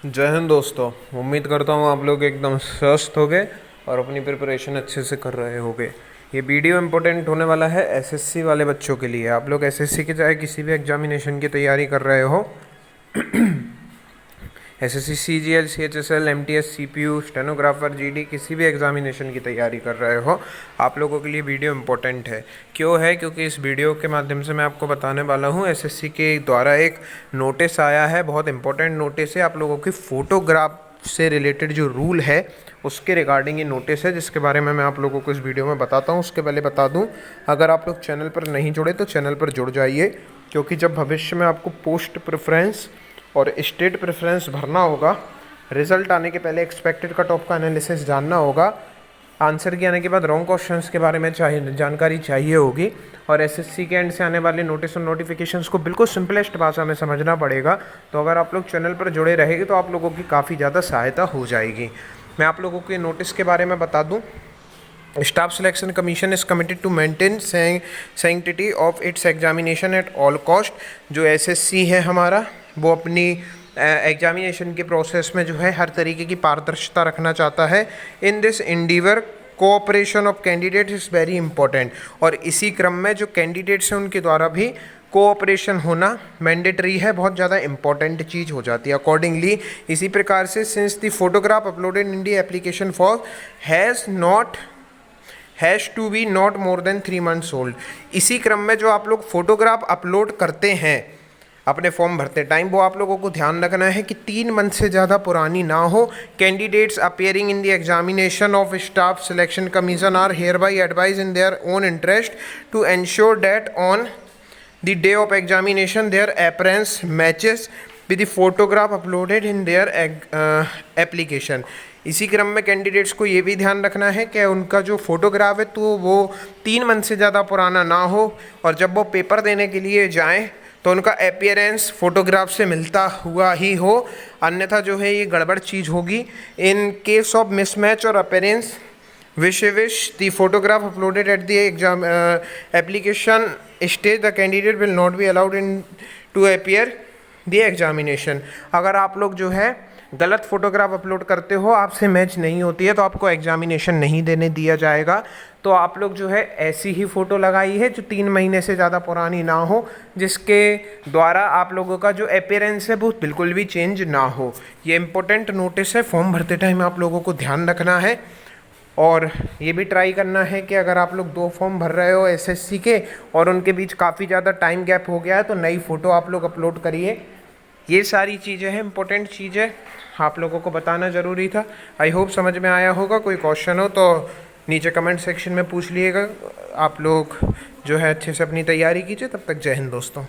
जय हिंद दोस्तों। उम्मीद करता हूँ आप लोग एकदम स्वस्थ हो गए और अपनी प्रिपरेशन अच्छे से कर रहे होगे। ये वीडियो इम्पोर्टेंट होने वाला है एसएससी वाले बच्चों के लिए। आप लोग एसएससी के चाहे किसी भी एग्जामिनेशन की तैयारी कर रहे हो, SSC CGL, CHSL, MTS, CPU, stenographer, GD, किसी भी एग्जामिनेशन की तैयारी कर रहे हो, आप लोगों के लिए वीडियो इम्पोर्टेंट है। क्यों है? क्योंकि इस वीडियो के माध्यम से मैं आपको बताने वाला हूँ एसएससी के द्वारा एक नोटिस आया है, बहुत इंपॉर्टेंट नोटिस है। आप लोगों की फ़ोटोग्राफ से रिलेटेड जो रूल है उसके रिगार्डिंग ये नोटिस है, जिसके बारे में मैं आप लोगों को इस वीडियो में बताता हूँ। उसके पहले बता दूँ, अगर आप लोग चैनल पर नहीं जुड़े तो चैनल पर जुड़ जाइए, क्योंकि जब भविष्य में आपको पोस्ट प्रेफरेंस और स्टेट प्रेफरेंस भरना होगा, रिजल्ट आने के पहले एक्सपेक्टेड कट ऑफ का एनालिसिस जानना होगा, आंसर के आने के बाद रॉन्ग क्वेश्चंस के बारे में जानकारी चाहिए होगी, और एसएससी के एंड से आने वाले नोटिस और नोटिफिकेशंस को बिल्कुल सिंपलेस्ट भाषा में समझना पड़ेगा। तो अगर आप लोग चैनल पर जुड़े रहेंगे तो आप लोगों की काफ़ी ज़्यादा सहायता हो जाएगी। मैं आप लोगों के नोटिस के बारे में बता दूँ। Staff selection commission is committed to maintain sanctity of its examination at all cost. जो एसएससी है हमारा, वो अपनी एग्जामिनेशन के प्रोसेस में जो है हर तरीके की पारदर्शिता रखना चाहता है। In this endeavour cooperation of candidate is very important. और इसी क्रम में जो कैंडिडेट्स हैं उनके द्वारा भी कोऑपरेशन होना मैंडेटरी है, बहुत ज़्यादा इंपॉर्टेंट चीज़ हो जाती है अकॉर्डिंगली। इसी प्रकार से since the photograph uploaded in the application form has to be not more than 3 months old. इसी क्रम में जो आप लोग फोटोग्राफ अपलोड करते हैं अपने फॉर्म भरते टाइम, वो आप लोगों को ध्यान रखना है कि 3 मंथ से ज़्यादा पुरानी ना हो। Candidates appearing in the examination of staff selection commission are hereby advise in their own interest to ensure that on the day of examination their appearance matches with the photograph uploaded in their application. इसी क्रम में candidates को ये भी ध्यान रखना है कि उनका जो फोटोग्राफ है तो वो 3 मंथ से ज़्यादा पुराना ना हो, और जब वो पेपर देने के लिए जाएं तो उनका अपीयरेंस फोटोग्राफ से मिलता हुआ ही हो, अन्यथा जो है ये गड़बड़ चीज़ होगी। इन केस ऑफ मिसमैच और appearance with the photograph uploaded at the exam application stage the candidate will not be allowed in to appear the examination. अगर आप लोग जो है गलत फोटोग्राफ अपलोड करते हो, आपसे मैच नहीं होती है, तो आपको एग्जामिनेशन नहीं देने दिया जाएगा। तो आप लोग जो है ऐसी ही फ़ोटो लगाई है जो 3 महीने से ज़्यादा पुरानी ना हो, जिसके द्वारा आप लोगों का जो अपीयरेंस है वो बिल्कुल भी चेंज ना हो। ये इंपॉर्टेंट नोटिस है, फॉर्म भरते टाइम आप लोगों को ध्यान रखना है। और ये भी ट्राई करना है कि अगर आप लोग 2 फॉर्म भर रहे हो एसएससी के और उनके बीच काफ़ी ज़्यादा टाइम गैप हो गया है, तो नई फ़ोटो आप लोग अपलोड करिए। ये सारी चीज़ें हैं, इंपॉर्टेंट चीज़ें आप लोगों को बताना ज़रूरी था। आई होप समझ में आया होगा। कोई क्वेश्चन हो तो नीचे कमेंट सेक्शन में पूछ लिएगा। आप लोग जो है अच्छे से अपनी तैयारी कीजिए। तब तक जय हिंद दोस्तों।